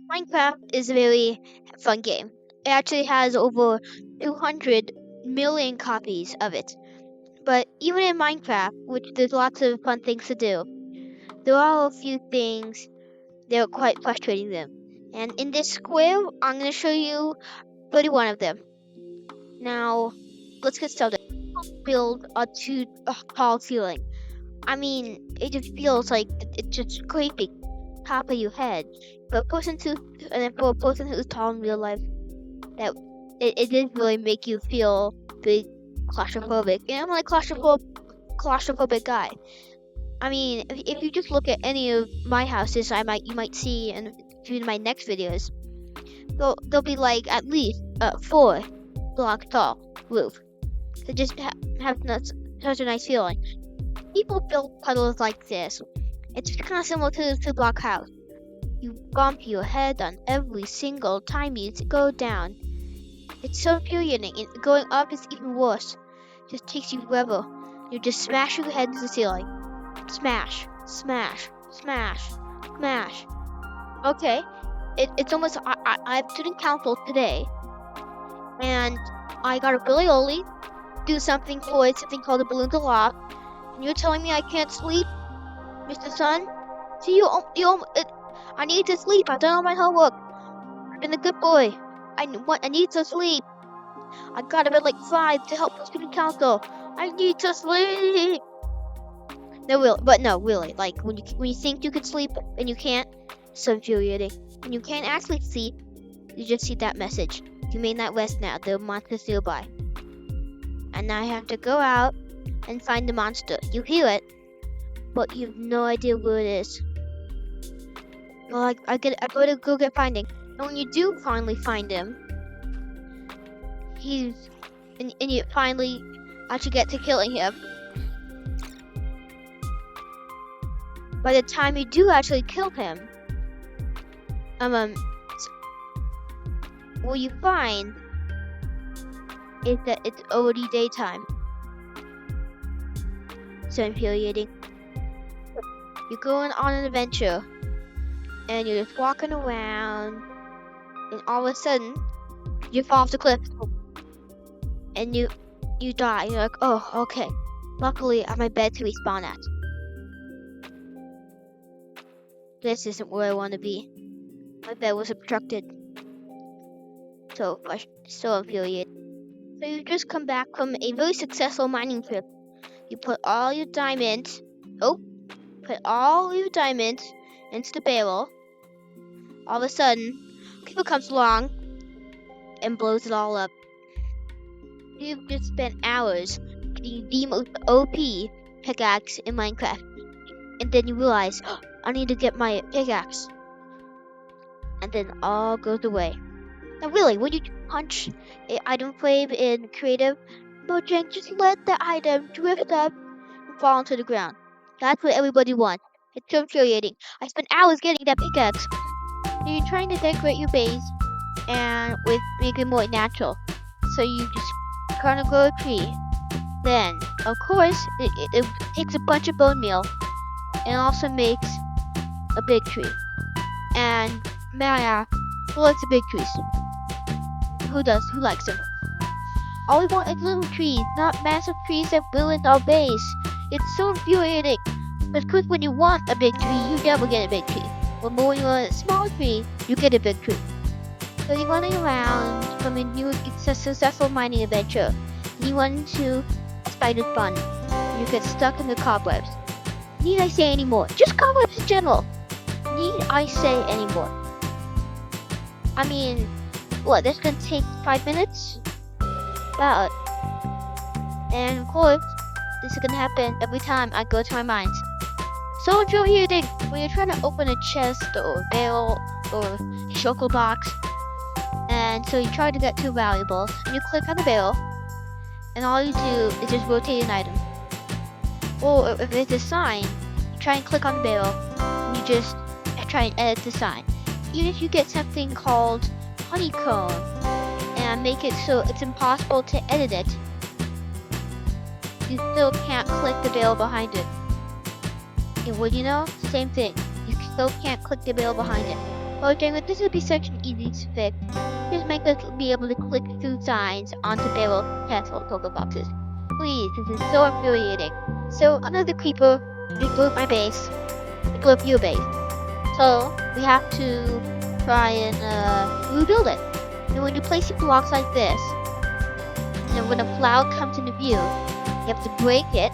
Minecraft is a very fun game. It actually has over 200 million copies of it. But even in Minecraft, which there's lots of fun things to do, there are a few things that are quite frustrating them. And in this square, I'm going to show you 31 of them. Now, let's get started. Build a too tall ceiling. I mean, it just feels like it's just scraping top of your head. For a person who's tall in real life, that it did really make you feel big claustrophobic. And I'm like claustrophobic guy. I mean, if you just look at any of my houses, you might see in my next videos, they'll be like at least 4 block tall roof. It just have such a nice feeling. People build puddles like this. It's kind of similar to the 2 block house. You bump your head on every single time you go down. It's so infuriating, and going up is even worse. Just takes you forever. You just smash your head into the ceiling. Smash, smash, smash, smash. Okay, it's almost. I'm student council today, and I got up really early, do something called the balloon to loft, and you're telling me I can't sleep, Mr. Sun? See, I need to sleep. I've done all my homework. I've been a good boy. I need to sleep. I got up at like 5 to help the student council. I need to sleep. No, really. Like when you think you can sleep and you can't, it's so infuriating. When you can't actually sleep, you just see that message. You may not rest now. The monster's nearby. And now I have to go out and find the monster. You hear it, but you have no idea where it is. Well, I gotta go get finding. And when you do finally find him, and you finally actually get to killing him. By the time you do actually kill him, what you find is that it's already daytime. So infuriating. You're going on an adventure, and you're just walking around, and all of a sudden, you fall off the cliff, and you die. You're like, oh, okay. Luckily, I have my bed to respawn at. This isn't where I want to be. My bed was obstructed. So infuriated. So you just come back from a very successful mining trip. You put all your diamonds. Put all your diamonds into the barrel. All of a sudden, people comes along and blows it all up. You've just spent hours getting the most OP pickaxe in Minecraft, and then you realize, oh, I need to get my pickaxe, and then all goes away. Now really, when you punch an item frame in creative, Mojang, just let the item drift up and fall into the ground. That's what everybody wants. It's so infuriating. I spent hours getting that pickaxe. So you're trying to decorate your base and make it more natural. So you just kind of grow a tree. Then, of course, it takes a bunch of bone meal and also makes a big tree. And Maya, who likes the big trees? Who does? Who likes them? All we want is little trees, not massive trees that ruin our base. It's so infuriating. Because when you want a big tree, you never get a big tree. But when you want a small tree, you get a big tree. So you're running around from a new successful mining adventure. You run into a spider spawn. You get stuck in the cobwebs. Need I say any more? Just cobwebs in general. Need I say any more? I mean, what, this gonna take 5 minutes? About. And of course, this is gonna happen every time I go to my mines. So infuriating when you're trying to open a chest or a barrel or a shulker box. And so you try to get 2 valuables, and you click on the barrel, and all you do is just rotate an item. Or if it's a sign, you try and click on the barrel, and you just try and edit the sign. Even if you get something called honeycomb, and make it so it's impossible to edit it, you still can't click the barrel behind it. And what you know? Same thing. You still can't click the barrel behind it. Okay, but this would be such an easy fix. Just make us be able to click through signs onto barrel castle token boxes. Please, this is so infuriating. So another creeper just blew up my base. It blew up your base. So we have to try and rebuild it. And when you place your blocks like this, and when a cloud comes into view, you have to break it.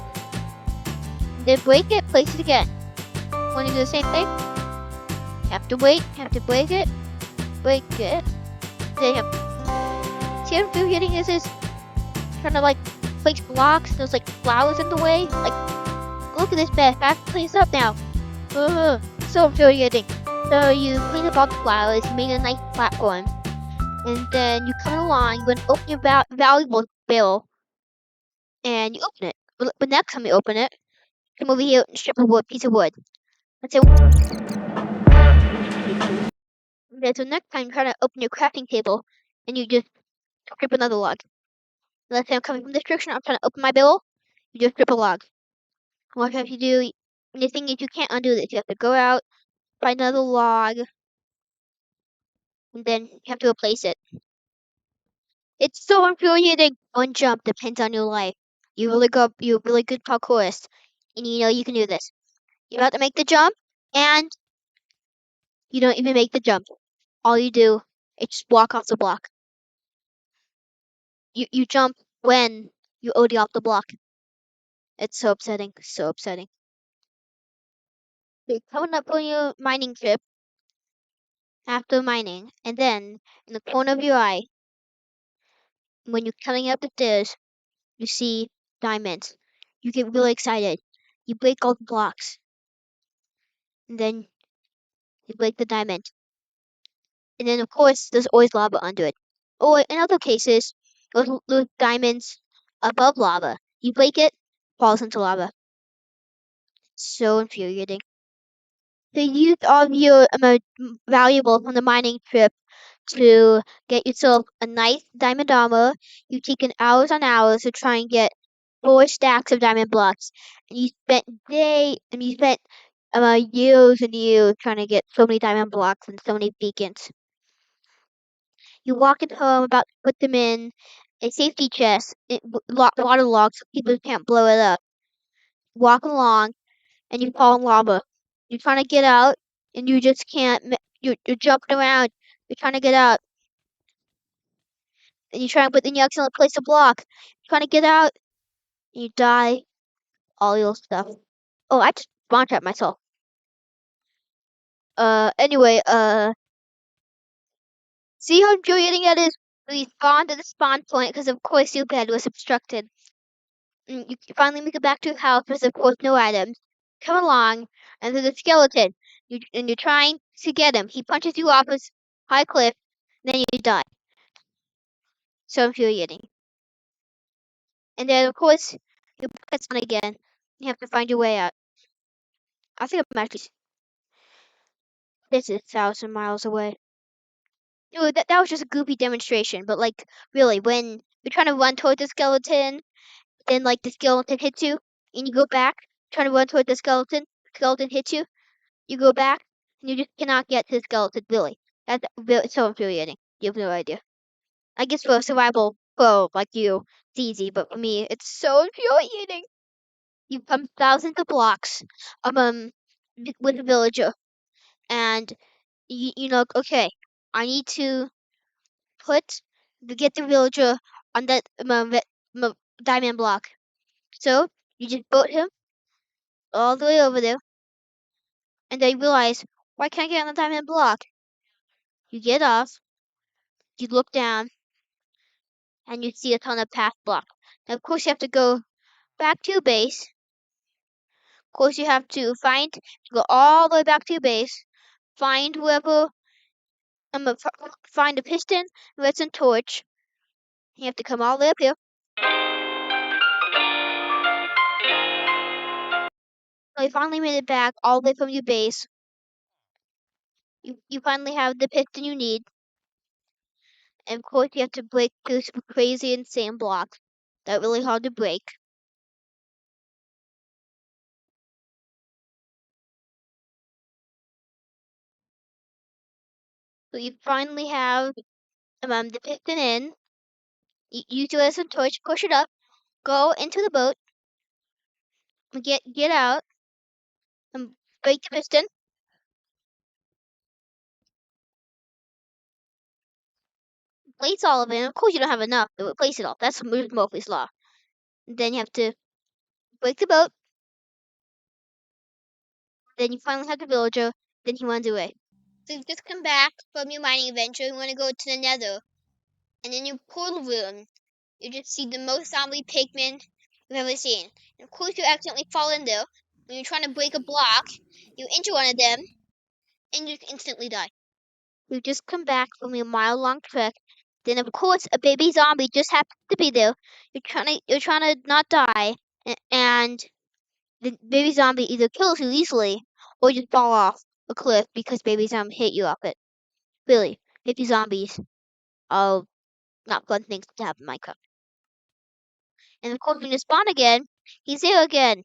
Then break it, place it again. Want to do the same thing? You have to wait, you have to break it, then you have. See how infuriating this is? Trying to like place blocks, there's like flowers in the way. Like, look at this mess. I have to clean this up now. Ugh, so infuriating. So you clean up all the flowers, you made a nice platform, and then you come along, you want to open your valuable barrel, and you open it. But next time you open it, come over here and strip a piece of wood. Let's say. Okay, so next time you try to open your crafting table, and you just strip another log. Let's say I'm coming from this direction, I'm trying to open my barrel, you just strip a log. What you have to do, the thing is you can't undo this. You have to go out, find another log, and then you have to replace it. It's so infuriating. One jump depends on your life. You're really good parkourist, and you know you can do this. You're about to make the jump, and you don't even make the jump. All you do is just walk off the block. You jump when you OD off the block. It's so upsetting, so upsetting. So you're coming up on your mining trip after mining, and then in the corner of your eye, when you're coming up the stairs, you see diamonds. You get really excited. You break all the blocks, and then you break the diamond. And then, of course, there's always lava under it. Or in other cases, those diamonds above lava. You break it, falls into lava. So infuriating. So you used all of your valuables from the mining trip to get yourself a nice diamond armor. You've taken hours on hours to try and get 4 stacks of diamond blocks, and you spent years and years trying to get so many diamond blocks and so many beacons. You walk into home about to put them in a safety chest, water logs so people can't blow it up. Walk along, and you fall in lava. You're trying to get out, and you just can't. You're jumping around. You're trying to get out, and then you accidentally place a block. You're trying to get out, and you die. All your stuff. Oh, I just spawn trapped myself. Anyway, see how infuriating that is? We spawned at the spawn point because of course your bed was obstructed. And you finally make it back to your house with of course no items. Come along, and there's a skeleton. You're trying to get him. He punches you off his high cliff, and then you die. So infuriating. And then of course you press on again. You have to find your way out. I think I'm actually this is 1,000 miles away. No, that was just a goofy demonstration, but like really, when you're trying to run toward the skeleton, then like the skeleton hits you, and you go back, trying to run toward the skeleton hits you, you go back, and you just cannot get to the skeleton. Really, that's really so infuriating. You have no idea. I guess for a survival pro like you, it's easy, but for me, it's so infuriating. You come thousands of blocks, with a villager, and you know, okay, I need to get the villager on that diamond block. So you just boat him all the way over there, and then you realize, why can't I get on the diamond block? You get off, you look down, and you see a ton of path block. Now, of course, you have to go back to your base. Of course, you have to go all the way back to your base, find whoever, find a piston, redstone torch. You have to come all the way up here. So you finally made it back all the way from your base. You finally have the piston you need. And of course, you have to break through some crazy insane blocks that are really hard to break. So you finally have the piston in. You use it as a torch, push it up, go into the boat, get out, and break the piston. Place all of it. And of course, you don't have enough to replace it all. That's Murphy's law. And then you have to break the boat. Then you finally have the villager. Then he runs away. So you've just come back from your mining adventure. You want to go to the Nether, and in your portal room, you just see the most zombie pigmen you've ever seen. And of course, you accidentally fall in there when you're trying to break a block. You injure one of them, and you instantly die. You've just come back from your mile-long trek. Then, of course, a baby zombie just happens to be there. You're trying to not die, and the baby zombie either kills you easily or just fall off a cliff because baby zombie hit you off it. Really, baby zombies are not fun things to have in Minecraft. And of course, when you spawn again, he's there again.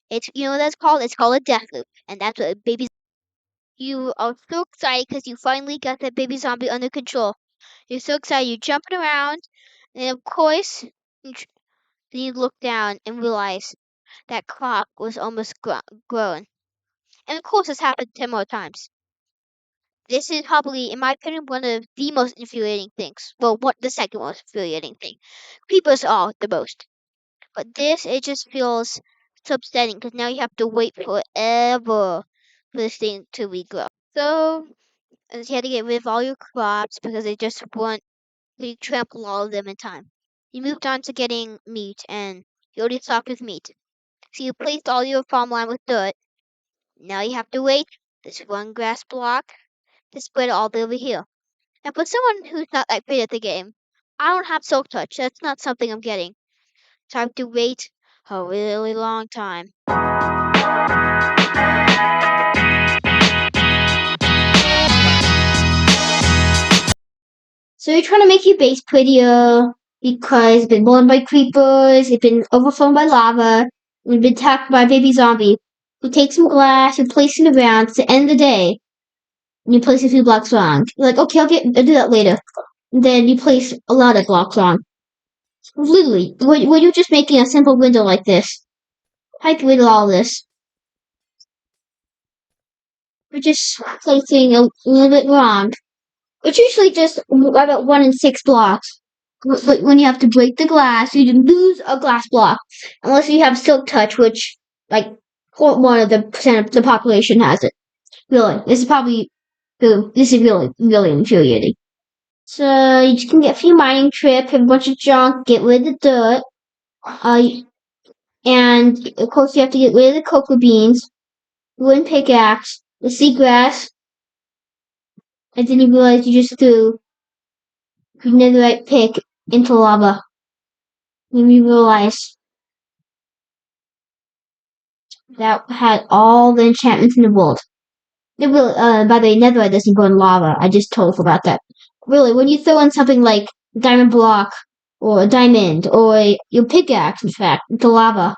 It's what that's called? It's called a death loop, and that's what a baby. You are so excited because you finally got that baby zombie under control. You're so excited, you're jumping around, and of course, then you look down and realize that clock was almost grown. And of course, this happened 10 more times. This is probably, in my opinion, one of the most infuriating things. Well, the second most infuriating thing. Creepers are the most. But this, it just feels so upsetting because now you have to wait forever for this thing to regrow. So, you had to get rid of all your crops because they just won't, you trample all of them in time. You moved on to getting meat and you already stocked with meat. So you placed all your farmland with dirt. Now you have to wait this one grass block to spread all over here. And for someone who's not that great at the game, I don't have Silk Touch. That's not something I'm getting. So I have to wait a really long time. So you're trying to make your base prettier because it's been blown by creepers, it's been overflown by lava, we've been attacked by a baby zombie. You take some glass, you place it around, it's the end of the day, and you place a few blocks wrong. You're like, okay, I'll do that later. And then you place a lot of blocks wrong. Literally, when you're just making a simple window like this, I can riddle all this. We're just placing a little bit wrong. It's usually just about 1 in 6 blocks. But when you have to break the glass, you lose a glass block. Unless you have Silk Touch, which, like, 0.1% of the population has it. Really. This is really, really infuriating. So, you just can get a few mining trips, have a bunch of junk, get rid of the dirt. And, of course, you have to get rid of the cocoa beans, wooden pickaxe, the seagrass, and then you realize you just threw your netherite pick into lava. And you realize that had all the enchantments in the world. It really, by the way, netherite doesn't burn lava. I just totally forgot that. Really, when you throw in something like a diamond block, or a diamond, or your pickaxe, in fact, into lava,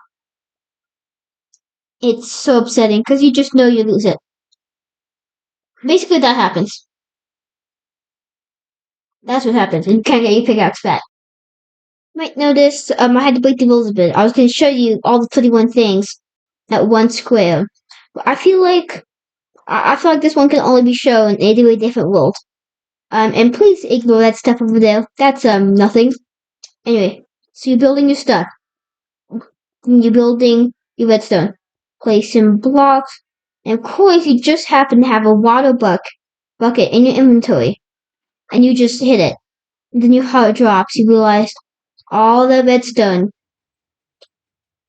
it's so upsetting, because you just know you lose it. Basically, that happens. That's what happens, and you can't get your pickaxe back. You might notice, I had to break the rules a bit. I was going to show you all the 21 things at one square. But I feel like this one can only be shown in a different world. And please ignore that stuff over there. That's nothing. Anyway, so you're building your stuff. You're building your redstone. Place some blocks. And of course, you just happen to have a water bucket in your inventory. And you just hit it. And then your heart drops. You realize all the redstone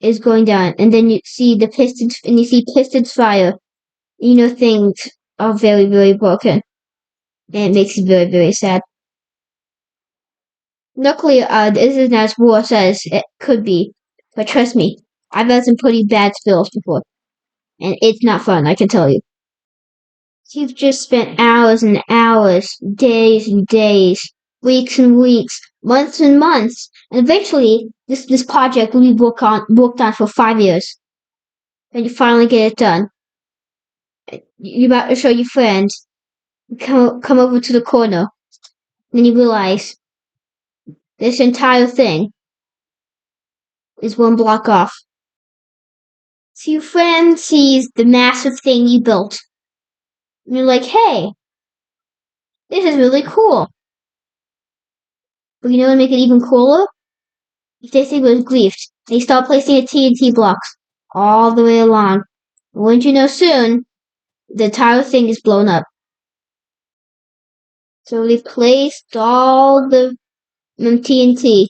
is going down. And then you see the pistons, and you see pistons fire. You know things are very, very broken. And it makes you very, very sad. Luckily, this isn't as worse as it could be. But trust me, I've had some pretty bad spills before. And it's not fun, I can tell you. You've just spent hours and hours, days and days, weeks and weeks, months and months, and eventually this project will be worked on for 5 years. And you finally get it done. You're about to show your friend, come over to the corner. Then you realize this entire thing is one block off. So your friend sees the massive thing you built. And you're like, hey, this is really cool. But you know what make it even cooler? If they think it was griefed, they start placing a TNT blocks all the way along. Wouldn't you know soon, the entire thing is blown up. So they placed all the TNT,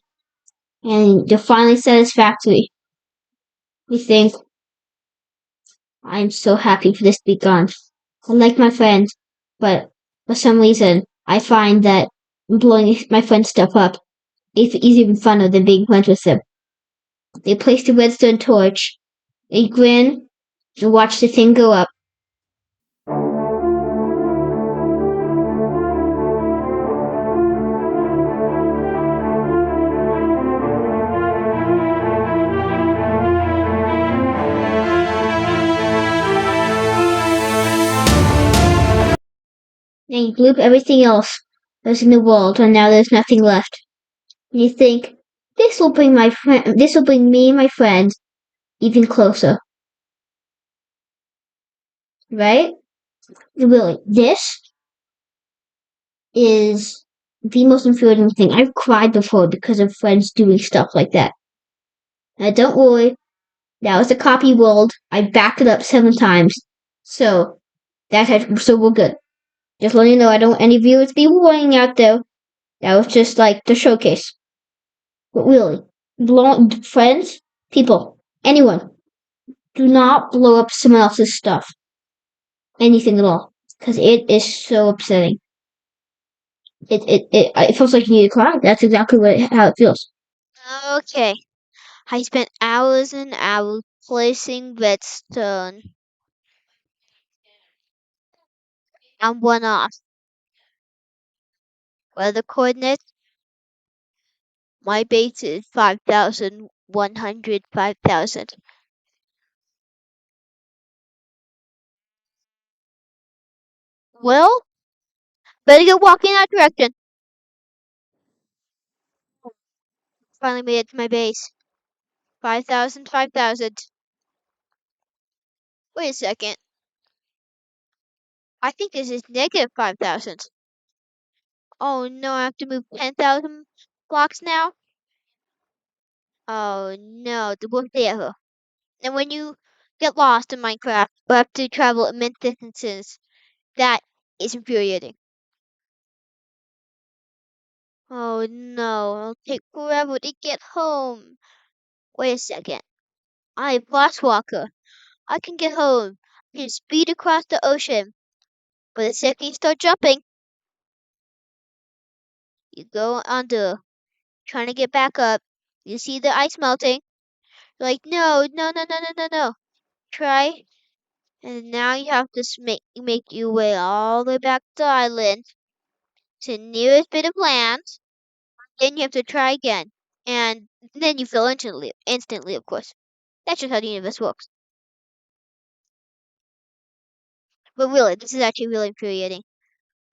and they're finally satisfactory. We think, I'm so happy for this to be gone. I like my friend, but for some reason, I find that blowing my friend's stuff up is even funner than being friends with them. They place the redstone torch, they grin, and watch the thing go up. Then you blew up everything else that's in the world, and now there's nothing left. And you think, this will bring me and my friend even closer, right? Really, this is the most infuriating thing. I've cried before because of friends doing stuff like that. Now, don't worry, that was a copy world. I backed it up 7 times, so so we're good. Just letting you know, I don't want any viewers be worrying out there. That was just like the showcase. But really, friends, people, anyone, do not blow up someone else's stuff, anything at all, because it is so upsetting. It feels like you need to cry. That's exactly how it feels. Okay, I spent hours and hours placing redstone on one off. Where the coordinates? My base is 5,105,000. Well, better get walking in that direction. Finally made it to my base. 5,000, 5,000. Wait a second. I think this is negative 5,000. Oh no, I have to move 10,000 blocks now? Oh no, the work there. And when you get lost in Minecraft or have to travel immense distances, that is infuriating. Oh no, it'll take forever to get home. Wait a second. I'm a fast walker. I can get home. I can speed across the ocean. But the second you start jumping, you go under. Trying to get back up. You see the ice melting. You're like, no, no, no, no, no, no, no. Try. And now you have to make your way all the way back to the island to the nearest bit of land. Then you have to try again. And then you fail instantly, of course. That's just how the universe works. But really, this is actually really infuriating.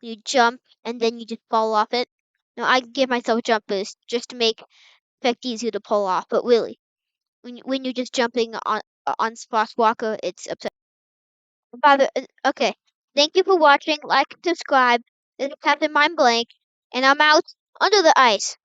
You jump and then you just fall off it. Now I give myself a jump boost just to make effect easier to pull off. But really, when you're just jumping on Splash Walker, it's upsetting. Okay. Thank you for watching. Like and subscribe. This is Captain Mind Blank, and I'm out under the ice.